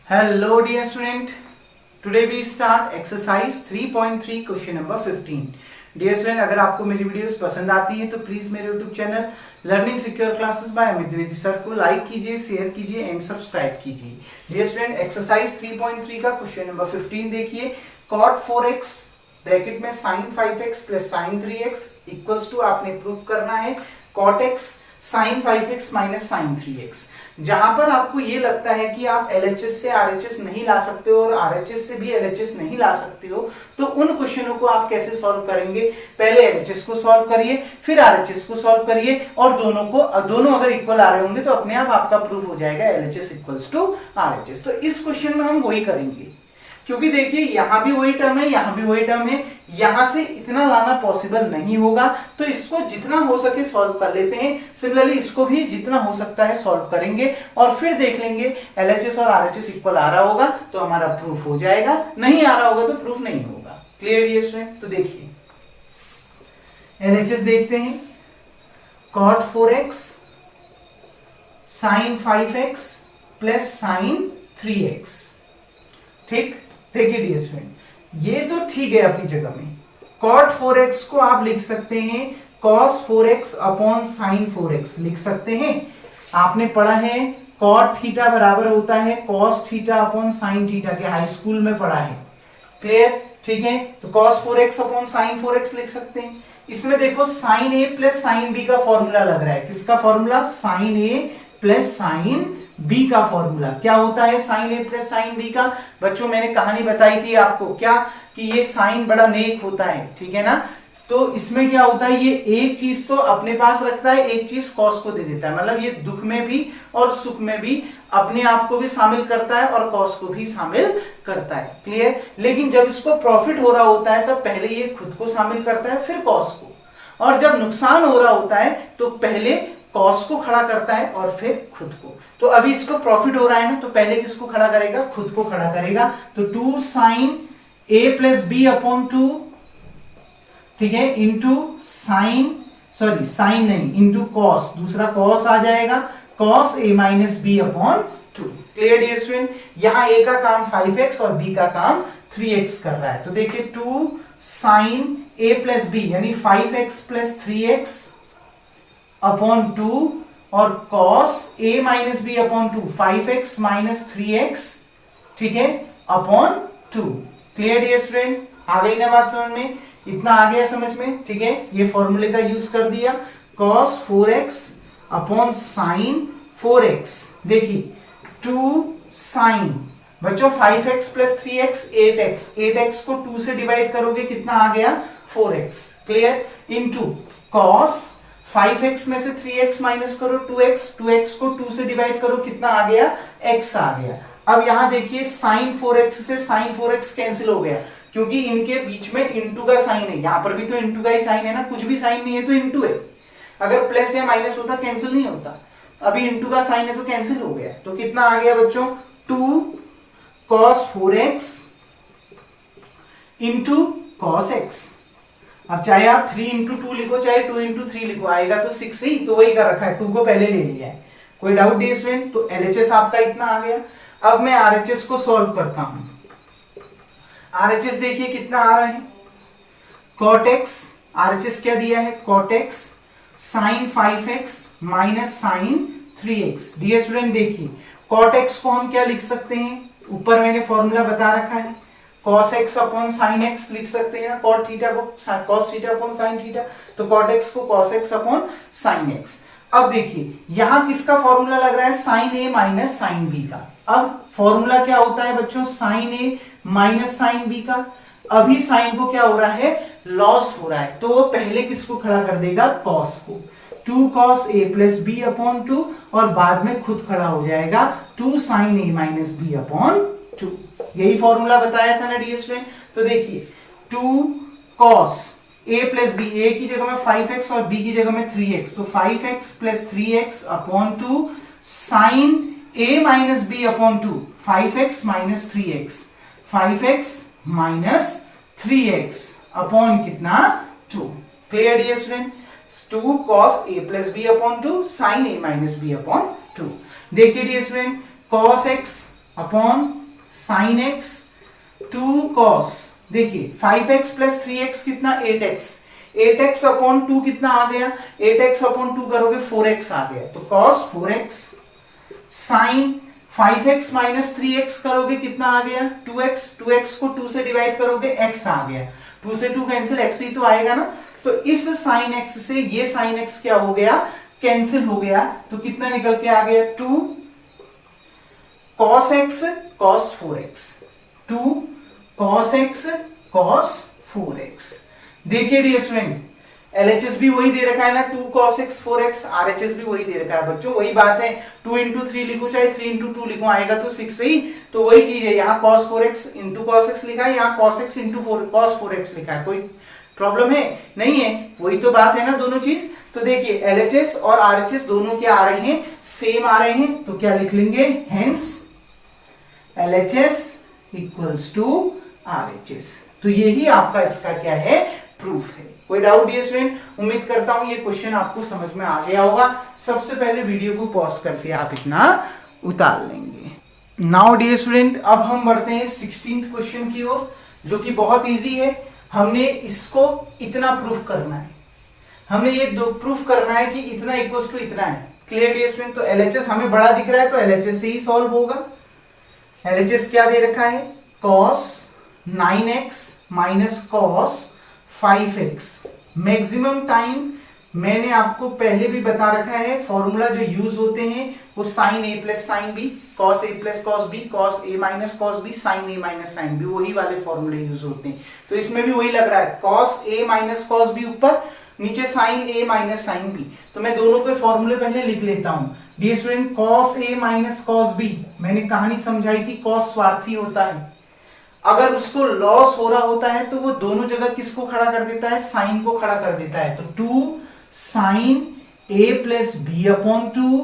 Hello dear student, today we start exercise 3.3 question number 15. Dear student, अगर आपको मेरी videos पसंद आती है तो प्लीज मेरे YouTube channel learning secure classes by Amit Dwivedi sir को लाइक कीजिए, शेयर कीजिए एंड सब्सक्राइब कीजिए. डियर स्टूडेंट, एक्सरसाइज 3.3 का क्वेश्चन नंबर 15 देखिए. cot 4x ब्रैकेट में sin 5x plus sin 3x equals to आपने प्रूफ करना है cot x sin 5x minus sin 3x. जहां पर आपको ये लगता है कि आप LHS से RHS नहीं ला सकते हो और RHS से भी LHS नहीं ला सकते हो, तो उन क्वेश्चनों को आप कैसे सॉल्व करेंगे? पहले LHS को सॉल्व करिए, फिर RHS को सॉल्व करिए और दोनों अगर इक्वल आ रहे होंगे तो अपने आप आपका प्रूफ हो जाएगा LHS इक्वल्स टू RHS. तो इस क्वेश्चन में हम वही करेंगे, क्योंकि देखिए यहां भी वही टर्म है, यहां भी वही टर्म है, यहां से इतना लाना पॉसिबल नहीं होगा, तो इसको जितना हो सके सॉल्व कर लेते हैं. सिमिलरली इसको भी जितना हो सकता है सॉल्व करेंगे और फिर देख लेंगे LHS और RHS इक्वल आ रहा होगा तो हमारा प्रूफ हो जाएगा, नहीं आ रहा होगा तो प्रूफ नहीं होगा. क्लियर ये स्टूडेंट? तो देखिए LHS देखते हैं. cot 4x sin 5x plus sin 3x. ठीक, देखिए डियर स्टूडेंट, ये तो ठीक है अपनी जगह में. cot 4x को आप लिख सकते हैं cos 4x upon sin 4x लिख सकते हैं. आपने पढ़ा है cot थीटा बराबर होता है cos theta upon sin theta के, हाई स्कूल में पढ़ा है. क्लियर? ठीक है, तो cos 4x upon sin 4x लिख सकते हैं. इसमें देखो sin a plus sin b का फॉर्मूला लग रहा है. किसका formula? sin a plus sin b का फॉर्मूला. क्या होता है sin a plus sin b का? बच्चों मैंने कहानी बताई थी आपको, क्या कि ये sin बड़ा नेक होता है, ठीक है ना. तो इसमें क्या होता है, ये एक चीज तो अपने पास रखता है, एक चीज cos को दे देता है. मतलब ये दुख में भी और सुख में भी अपने आप को भी शामिल करता है और cos को भी शामिल करता है. क्लियर? लेकिन जब इसको प्रॉफिट हो रहा होता है तब पहले ये खुद को शामिल करता है फिर cos को, और जब नुकसान हो रहा होता है तो पहले cos को खड़ा करता है और फिर खुद को. तो अभी इसको प्रॉफिट हो रहा है ना, तो पहले किसको खड़ा करेगा? खुद को खड़ा करेगा. तो 2 sin a plus B upon 2, ठीक है, इंटू साइन नहीं, इंटू cos, दूसरा cos आ जाएगा cos a minus B upon 2. Clear dear student? यहां a का काम 5x और b का काम 3x कर रहा है. तो देखिए 2 sin a प्लस बी यानी 5x प्लस 3x अपॉन 2 और cos a minus B upon 2 5x minus 3x, ठीक है, अपॉन 2. Clear dear student? आ गई ना बात समझ में? इतना आ गया समझ में? ठीक है, ये फॉर्मूले का यूज कर दिया. cos 4x upon sin 4x. देखिए 2 sin, बच्चों 5x plus 3x 8x, 8x को 2 से डिवाइड करोगे कितना आ गया? 4x. Clear? Into cos 5x में से 3x माइनस करो 2x, 2x को 2 से डिवाइड करो कितना आ गया? x आ गया. अब यहां देखिए sin 4x से sin 4x कैंसिल हो गया, क्योंकि इनके बीच में इंटू का साइन है. यहां पर भी तो इंटू का ही साइन है ना, कुछ भी साइन नहीं है तो इंटू है. अगर प्लस या माइनस होता कैंसिल नहीं होता. अभी इंटू का साइन है तो कैंसिल हो गया. तो कितना आ गया बच्चों? 2 cos 4x into cos x. अब चाहे आप 3 इंटू 2 लिखो चाहे 2 इंटू 3 लिखो, आएगा तो 6 ही. तो वही कर रखा है, 2 को पहले ले लिया है. कोई डाउट है इसमें? तो LHS आपका इतना आ गया. अब मैं RHS को सॉल्व करता हूं. RHS देखिए कितना आ रहा है? cot x, RHS क्या दिया है? cot x sin 5x minus sin 3x. Dear student देखिए cot x को हम क्या लिख सकते हैं? ऊपर मैंने फॉर्मूला बता रखा है, cos x upon sin x लिख सकते हैं ना. cot थीटा को cos theta upon sin theta, तो cot x को cos x upon sin x. अब देखिए यहां किसका फॉर्मूला लग रहा है? sin a minus sin b का. अब फॉर्मूला क्या होता है बच्चों? sin a minus sin b का. अभी sin को क्या हो रहा है? लॉस हो रहा है, तो वो पहले किसको खड़ा कर देगा? cos को. 2 cos a plus B upon 2 और बाद में खुद खड़ा हो जाएगा 2 sin a minus B upon 2. यही फॉर्मूला बताया था ना डियर स्टूडेंट. तो देखिए 2 cos a plus B, a की जगह में 5x और b की जगह में 3x, तो 5x plus 3x upon 2 sin a minus b upon 2, 5x minus 3x, 5x minus 3x upon कितना? 2. Clear dear student? 2 cos a plus B upon 2 sin a minus B upon 2. देखिए dear student cos x upon sine X, 2 cos, देखिए 5x plus 3x कितना 8x, 8x upon 2 कितना आ गया, 8x upon 2 करोगे 4x आ गया, तो cos 4x, sign 5x minus 3x करोगे कितना आ गया 2x, 2x को 2 से डिवाइड करोगे x आ गया, 2 से 2 कैंसिल, x ही तो आएगा ना, तो इस साइन x से ये साइन x क्या हो गया, कैंसिल हो गया, तो कितना निकल के आ गया 2 cos x cos 4x, 2 cos x cos 4x। देखिए डियर स्टूडेंट, LHS भी वही दे रखा है ना, 2 cos x 4x, RHS भी वही दे रखा है बच्चों, वही बात है, 2 into 3 लिखो चाहे 3 into 2 लिखो, आएगा तो 6 ही, तो वही चीज है, यहाँ cos 4x into cos x लिखा है, यहाँ cos x into cos 4x लिखा है, कोई प्रॉब्लम है नहीं है, वही तो बात है ना दोनों चीज। तो देखिए LHS और RHS दोनों क्या आ रहे हैं, सेम आ रहे हैं, तो क्या लिख लेंगे, hence LHS equals to RHS। तो यही आपका इसका क्या है, प्रूफ है। कोई डाउट डियर स्टूडेंट? उम्मीद करता हूं ये क्वेश्चन आपको समझ में आ गया होगा। सबसे पहले वीडियो को पॉज करके आप इतना उतार लेंगे। नाउ डियर स्टूडेंट, अब हम बढ़ते हैं 16th क्वेश्चन की ओर, जो कि बहुत इजी है। हमने इसको इतना प्रूफ करना है, हमने ये दो प्रूफ करना है कि इतना इक्वल्स टू इतना है। Clear dear student? तो LHS हमें बड़ा दिख रहा है तो LHS से ही सॉल्व होगा। LHS क्या दे रखा है, cos 9x minus cos 5x। Maximum time मैंने आपको पहले भी बता रखा है, फॉर्मूला जो यूज होते हैं वो sin a plus sine B, cos a plus cos b, cos a minus cos b, sin a minus sine b, वही वाले फॉर्मूले यूज होते हैं। तो इसमें भी वही लग रहा है, cos a minus cos b ऊपर, नीचे sin a minus sine b। तो मैं दोनों के फॉर्मूले पहले लिख लेता हूं। Dear student, cos a minus cos b, मैंने कहानी समझाई थी, cos स्वार्थी होता है, अगर उसको लॉस हो रहा होता है तो वो दोनों जगह किसको खड़ा कर देता है, साइन को खड़ा कर देता है। तो 2 sine a plus B upon 2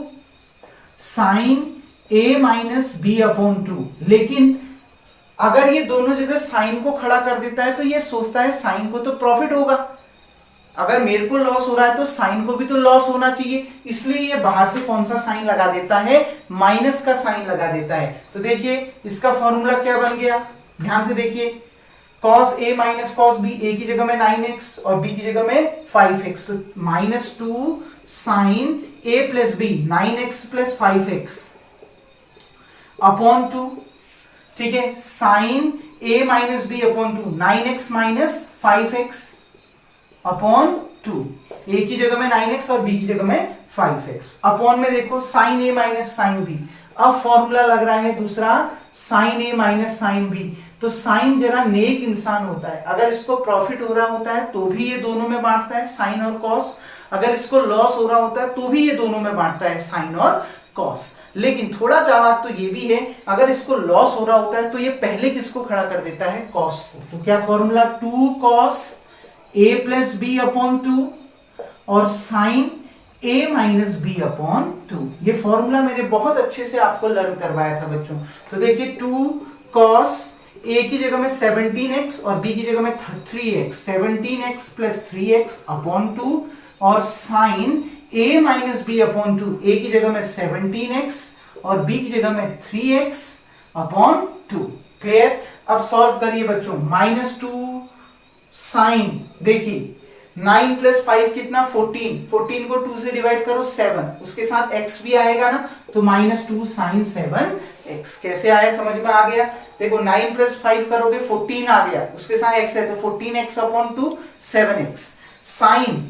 sine a minus B upon 2। लेकिन अगर ये दोनों जगह साइन को खड़ा कर देता है तो ये सोचता है साइन को तो प्रॉफिट होगा, अगर मेरे को लॉस हो रहा है तो साइन को भी तो लॉस होना चाहिए, इसलिए ये बाहर से कौन सा साइन लगा देता है, माइनस का साइन लगा देता है। तो देखिए इसका फॉर्मूला क्या बन गया, ध्यान से देखिए, cos a minus cos b, a की जगह में 9x और b की जगह में 5x, तो minus 2 sine a plus b, 9x plus 5x upon 2, ठीक है, sine a minus b upon 2, 9x minus 5x upon 2, a की जगह में 9x और b की जगह में 5x, अपॉन में देखो sine a minus sine b। अब फॉर्मूला लग रहा है दूसरा, sine a minus sine b। तो साइन जरा नेक इंसान होता है, अगर इसको प्रॉफिट हो रहा होता है तो भी ये दोनों में बांटता है, साइन और कॉस, अगर इसको लॉस हो रहा होता है तो भी ये दोनों में बांटता है, साइन और कॉस। लेकिन थोड़ा चालाक तो ये भी है, अगर इसको लॉस हो रहा होता है तो ये पहले किसको खड़ा कर देता है, कॉस को। तो क्या formula, 2 cos a plus B upon 2 और sine a minus B upon 2। ये फॉर्मूला मैंने बहुत अच्छे से आपको लर्न करवाया था बच्चों। तो देखिए 2 cos a की जगह में 17x और b की जगह में 3x, 17x plus 3x upon 2 और sine a minus B upon 2, a की जगह में 17x और b की जगह में 3x अपॉन 2। क्लियर? अब सॉल्व करिए बच्चों, -2 साइन, देखिए 9 प्लस 5 कितना 14, 14 को 2 से डिवाइड करो 7, उसके साथ x भी आएगा ना, तो -2 साइन 7x। कैसे आया, समझ में आ गया? देखो 9 प्लस 5 करोगे 14 आ गया, उसके साथ x है तो 14x upon 2 7x। Sign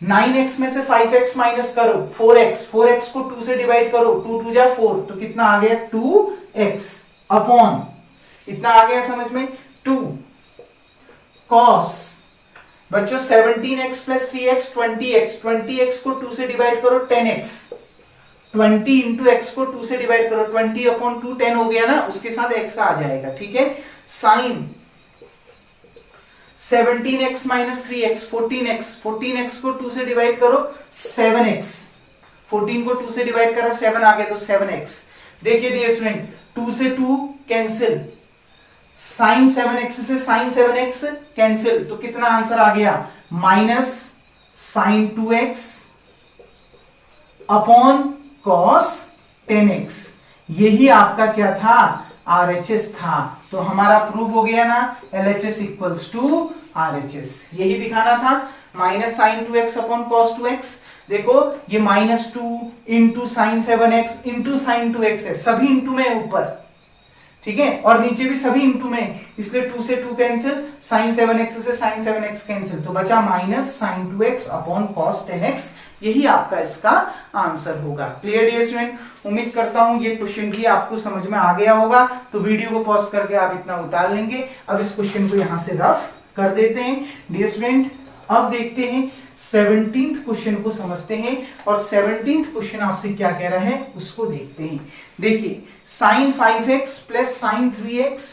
9x में से 5x माइनस करो 4x, 4x को 2 से डिवाइड करो, 2 2 जा 4, तो कितना आ गया 2x अपॉन, इतना आ गया समझ में, 2 cos, बच्चों 17x plus 3x 20x, 20x को 2 से डिवाइड करो 10x, 20 इंटू एक्स को 2 से डिवाइड करो, 20 अपॉन 2 10 हो गया ना, उसके साथ x आ जाएगा, ठीक है। Sign 17x minus 3x 14x, 14x को 2 से डिवाइड करो 7x, 14 को 2 से डिवाइड करा 7 आ गया तो 7x। देखिए डियर स्टूडेंट, 2 से 2 कैंसिल, साइन 7x से साइन 7x कैंसिल, तो कितना आंसर आ गया, minus sign 2x upon cos 10x। यही आपका क्या था, आरएचएस था। तो हमारा प्रूफ हो गया ना, एलएचएस इक्वल्स टू आरएचएस, यही दिखाना था। Minus sign 2x upon cos 2x, देखो ये -2 into sine 7x into sine 2x है, सभी इंटू में ऊपर, ठीक है, और नीचे भी सभी इंटू में, इसलिए 2 से 2 कैंसिल, साइन 7x से साइन 7x कैंसिल, तो बचा minus sign 2x upon cos 10x, यही आपका इसका आंसर होगा। क्लियर डियर स्टूडेंट, उम्मीद करता हूं ये क्वेश्चन भी आपको समझ में आ गया होगा। तो वीडियो को पॉज करके आप इतना उतार लेंगे। अब इस क्वेश्चन को यहां से रफ कर देते हैं डियर स्टूडेंट। अब देखते हैं 17th क्वेश्चन को समझते हैं, और 17th क्वेश्चन आपसे क्या कह रहा है उसको देखते हैं। देखिए sine 5x plus sine 3x,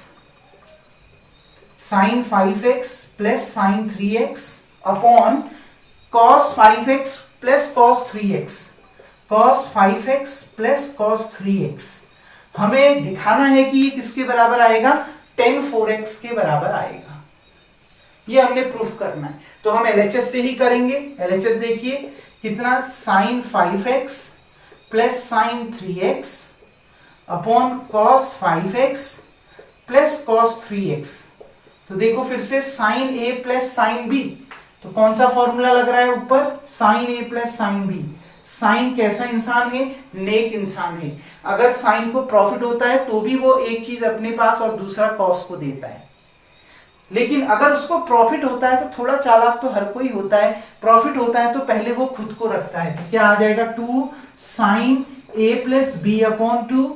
sine 5x plus sine 3x upon cos 5x plus cos 3x, cos 5x plus cos 3x। हमें दिखाना है कि ये किसके बराबर आएगा, tan 4x के बराबर आएगा, ये हमने प्रूफ करना है। तो हम एलएचएस से ही करेंगे। एलएचएस देखिए कितना, sine 5x plus sine 3x upon cos 5x plus cos 3x। तो देखो फिर से sine a plus sine b, तो कौन सा फॉर्मूला लग रहा है ऊपर, sine a plus sine b। Sine कैसा इंसान है, नेक इंसान है। अगर साइन को प्रॉफिट होता है तो भी वो एक चीज अपने पास और दूसरा कॉस को देता है, लेकिन अगर उसको प्रॉफिट होता है तो थोड़ा चालाक तो हर कोई होता है, प्रॉफिट होता है तो पहले वो खुद को रखता है। तो क्या आ जाएगा, 2 sine a plus B upon 2,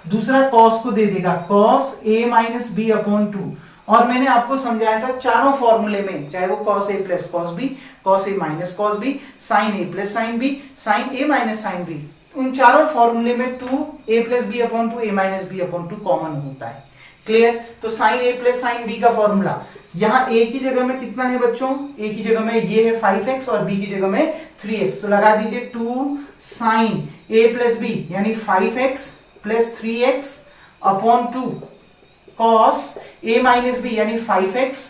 दूसरा कॉस को दे देगा, cos a minus B upon 2। और मैंने आपको समझाया था चारों फॉर्मूले में, चाहे वो cos a plus cos B, cos a minus cos B, sine a plus sine B, sine a minus sine B, उन चारों फॉर्मूले में 2a plus B upon 2, a minus B upon 2 common होता है। क्लियर, तो sine a plus sine b का formula, यहाँ a की जगह में कितना है बच्चों, a की जगह में ये है 5x और b की जगह में 3x, तो लगा दीजिए 2 साइन a प्लस b यानी 5x plus 3x upon 2 cos a minus B यानी 5x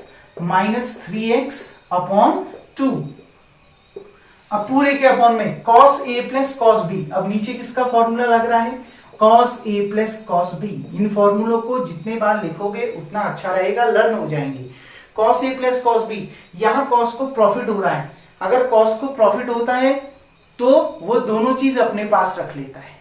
माइनस 3x अपॉन 2। अब पूरे के अपॉन में cos a plus cos b, अब नीचे किसका फॉर्मूला लग रहा है, cos a plus cos b। इन फॉर्मूलों को जितने बार लिखोगे उतना अच्छा रहेगा, लर्न हो जाएंगे। cos a plus cos b, यहां cos को प्रॉफिट हो रहा है, अगर cos को प्रॉफिट होता है तो वो दोनों चीज अपने पास रख लेता है।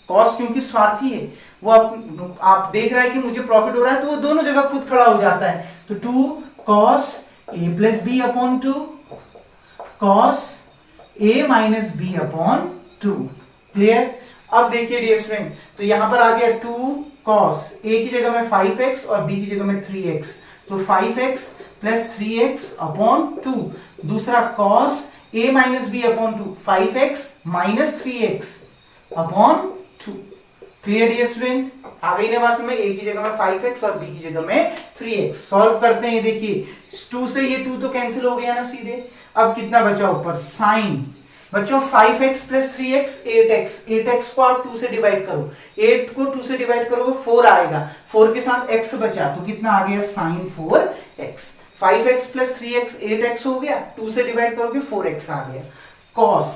कॉस क्योंकि स्वार्थी है, वो आप देख रहा है कि मुझे प्रॉफिट हो रहा है तो वो दोनों जगह खुद खड़ा हो जाता है। तो 2 cos a plus B upon 2 cos a minus B upon 2। Clear, अब देखिए डियर स्टूडेंट, तो यहां पर आ गया 2 cos a की जगह में 5x और b की जगह में 3x, तो 5x प्लस 3x अपॉन 2, दूसरा cos a minus B upon 2 5x minus 3x upon 2। Clear dear student, आ गई ना बात में, a की जगह में 5x और b की जगह में 3x। सॉल्व करते हैं, देखिए 2 से ये 2 तो कैंसिल हो गया ना सीधे। अब कितना बचा ऊपर, साइन, बच्चों 5x plus 3x 8x, 8x को आप 2 से डिवाइड करो, 8 को 2 से डिवाइड करोगे 4 आएगा, 4 के साथ x बचा तो कितना आ गया, sign 4x। 5x plus 3x 8x हो गया, 2 से डिवाइड करोगे 4x आ गया। cos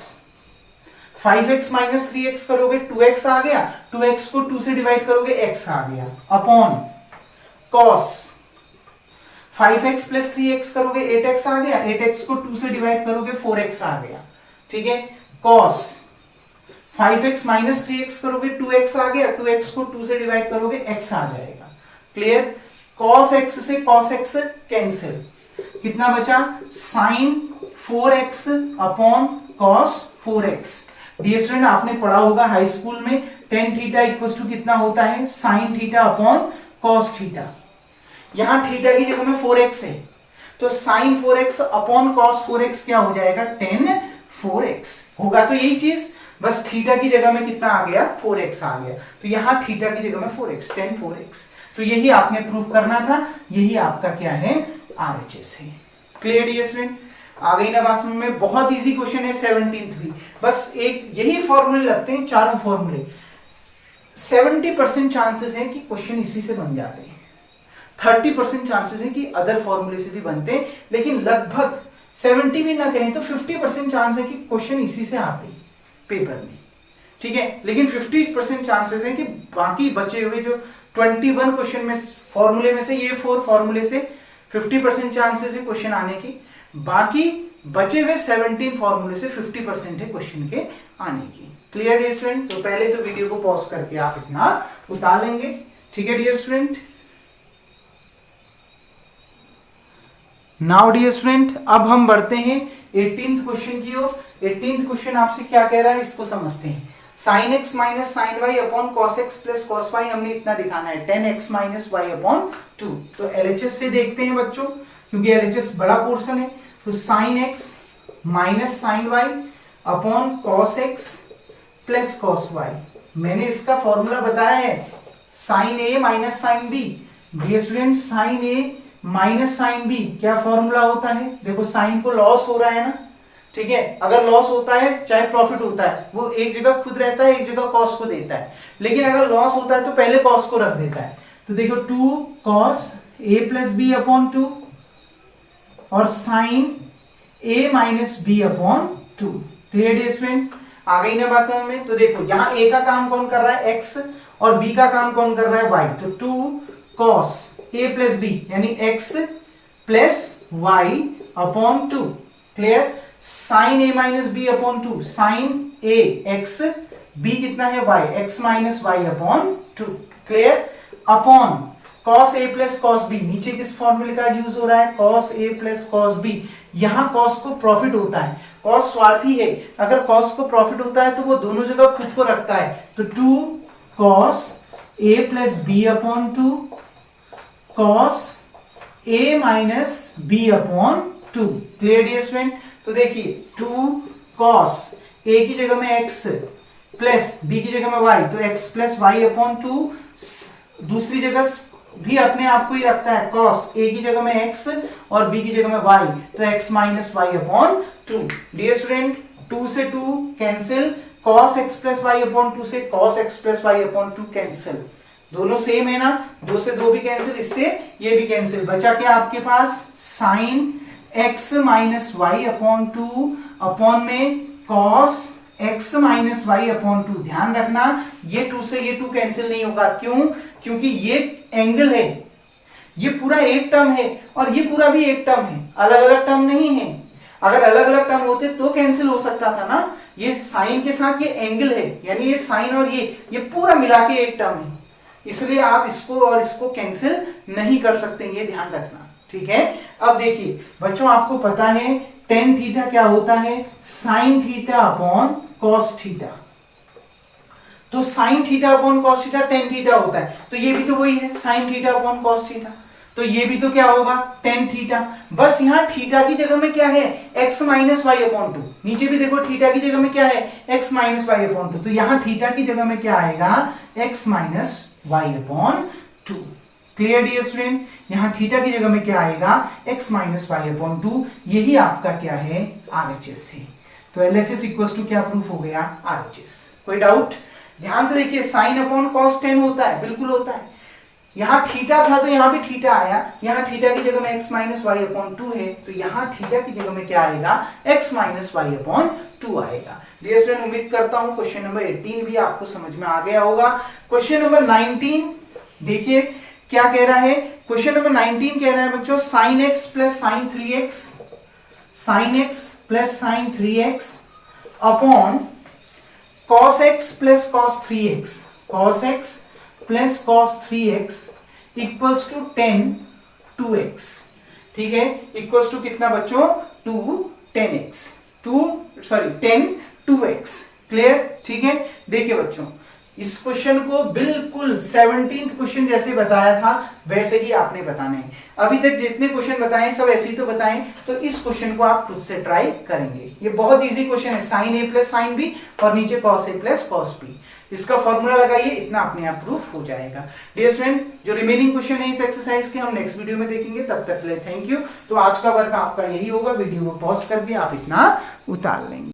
5x माइनस 3x करोगे 2x आ गया, 2x को 2 से डिवाइड करोगे x आ गया, upon cos 5x plus 3x करोगे 8x आ गया, 8x को 2 से डिवाइड करोगे 4x आ गया, ठीक है। cos 5x माइनस 3x करोगे 2x आ गया, 2x को 2 से डिवाइड करोगे x आ जाएगा। क्लियर, cos x से cos x कैंसिल, कितना बचा, sine 4x upon cos 4x। Dear student, आपने पढ़ा होगा हाई स्कूल में tan थीटा इक्वल टू कितना होता है, sine theta upon cos theta. यहां थीटा की जगह में 4x है, तो sign 4x upon cos 4x क्या हो जाएगा, tan 4x होगा। तो यही चीज, बस थीटा की जगह में कितना आ गया, 4x आ गया, तो यहां थीटा की जगह में 4x, tan 4x। तो यही आपने प्रूफ करना था, यही आपका क्या है, आरएचएस है। क्लियर डियर स्टूडेंट, आ गई ना बात समझ में, बहुत इजी क्वेश्चन है 17th भी, बस एक यही फॉर्मूले लगते हैं, चारों फॉर्मूले। 70% चांसेस हैं कि क्वेश्चन इसी से बन जाते हैं, 30% चांसेस हैं कि अदर फॉर्मूले से भी बनते हैं, लेकिन लगभग 70 भी ना कहें तो 50% चांस है कि क्वेश्चन इसी से आते हैं पेपर में। ठीक है, लेकिन 50% चांसेस है कि बाकी बचे हुए जो 21 क्वेश्चन में फॉर्मूले में से ये 4 फॉर्मूले से 50% चांसेस है क्वेश्चन आने की, बाकी बचे हुए 17 फॉर्मूले से 50% है क्वेश्चन के आने की। Clear dear student? तो पहले तो वीडियो को पॉज करके आप इतना उतार लेंगे। ठीक है dear student? Now dear student, अब हम बढ़ते हैं 18th क्वेश्चन की ओर। 18th क्वेश्चन आपसे क्या कह रहा है इसको समझते हैं। sin x minus sine Y upon cos x plus cos Y हमने इतना दिखाना है 10x माइनस वाई अपॉन 2। तो LHS से देखते हैं बच्चों, क्योंकि LHS बड़ा पोर्शन है। तो sin x minus sine Y upon cos x plus cos y, मैंने इसका फॉर्मूला बताया है sin a minus sine b. Dear student, sin a minus sine b क्या फॉर्मूला होता है? देखो साइन को लॉस हो रहा है ना, ठीक है, अगर लॉस होता है चाहे प्रॉफिट होता है वो एक जगह खुद रहता है, एक जगह कॉस को देता है, लेकिन अगर लॉस होता है तो पहले कॉस को रख देता है। तो देखो 2 cos a plus B upon 2 और sine a minus B upon 2। Clear student? आ गई ना बात समझ में? तो देखो यहाँ a का काम कौन कर रहा है x और b का काम कौन कर रहा है y। तो 2 cos a प्लस बी यानी x plus y upon 2। Clear? Sine a minus B upon 2, sine a x, b कितना है y, x minus Y upon 2। Clear? Upon cos a plus cos b, नीचे किस फॉर्मूले का use हो रहा है? cos a plus cos b। यहां cos को प्रॉफिट होता है, cos स्वार्थी है, अगर cos को प्रॉफिट होता है तो वो दोनों जगह खुद को रखता है। तो 2 cos a plus b upon 2 cos a minus b upon 2। Clear dear student? तो देखिए 2 cos a की जगह में x प्लस b की जगह में y, तो x प्लस वाई अपॉन 2। दूसरी जगह भी अपने आप को ही रखता है, cos a की जगह में x और b की जगह में y, तो x minus Y upon 2। Dear student, 2 से 2 cancel, cos x plus y upon 2 से cos x plus y upon 2 cancel, दोनों सेम है ना, 2 से 2 भी कैंसिल, इससे ये भी कैंसिल, बचा क्या आपके पास? Sine x minus Y upon 2 upon में cos x minus Y upon 2। ध्यान रखना ये 2 से ये 2 कैंसिल नहीं होगा, क्यों? क्योंकि ये एंगल है, ये पूरा एक टर्म है और ये पूरा भी एक टर्म है, अलग अलग टर्म नहीं है। अगर अलग अलग टर्म होते तो कैंसिल हो सकता था ना, ये साइन के साथ ये एंगल है, यानी ये साइन और ये पूरा मिला के एक टर्म है, इसलिए आप इसको और इसको कैंसिल नहीं कर सकते, ये ध्यान रखना। ठीक है? अब देखिए बच्चों, आपको पता है टेन थीटा क्या होता है? Sine theta upon cos theta. तो sine theta upon cos theta tan theta होता है, तो ये भी तो वही है, sine theta upon cos theta, तो ये भी तो क्या होगा? Tan theta. बस यहाँ थीटा की जगह में क्या है? x minus Y upon 2। नीचे भी देखो थीटा की जगह में क्या है? x minus Y upon 2। तो यहाँ थीटा की जगह में क्या आएगा? x minus Y upon 2। Clear dear student? यहाँ थीटा की जगह में क्या आएगा? x minus Y upon 2। यही आपका क्या है? RHS है। तो LHS इक्वल्स टू क्या प्रूफ हो गया? RHS। कोई डाउट? ध्यान से देखिए, साइन अपॉन कॉस 10 होता है, बिल्कुल होता है। यहाँ थीटा था तो यहाँ भी थीटा आया, यहाँ थीटा की जगह में x माइनस वाई अपॉन 2 है, तो यहाँ थीटा की जगह में क्या आएगा? x माइनस वाई अपॉन 2 आएगा। डियर स्टूडेंट, उम्मीद करता हूँ क्वेश्चन नंबर 18 भी आपको समझ में आ गया होगा। क्वेश्चन नंबर 19 देखिए क्या कह रहा है। क्वेश्चन नंबर 19 कह रहा है बच्चों, sine x plus sine 3x, sine x plus sine 3x upon cos x plus cos 3x, cos x plus cos 3x equals to 10 2x। ठीक है? इक्वल्स टू कितना बच्चों? 10 2x। क्लियर? ठीक है? देखिए बच्चों, इस क्वेश्चन को बिल्कुल 17th क्वेश्चन जैसे बताया था वैसे ही आपने बताना है। अभी तक जितने क्वेश्चन बताए सब ऐसे ही तो बताएं, तो इस क्वेश्चन को आप खुद से ट्राई करेंगे। ये बहुत इजी क्वेश्चन है, साइन ए प्लस साइन बी और नीचे cos A plus cos B. इसका फॉर्मूला लगाइए, इतना अपने आप प्रूफ हो जाएगा। डियर स्टूडेंट, जो रिमेनिंग क्वेश्चन है इस एक्सरसाइज के हम नेक्स्ट वीडियो में देखेंगे। तब तक के लिए थैंक यू। तो आज का वर्क आपका यही होगा, वीडियो को पॉज करके आप इतना उतार लेंगे।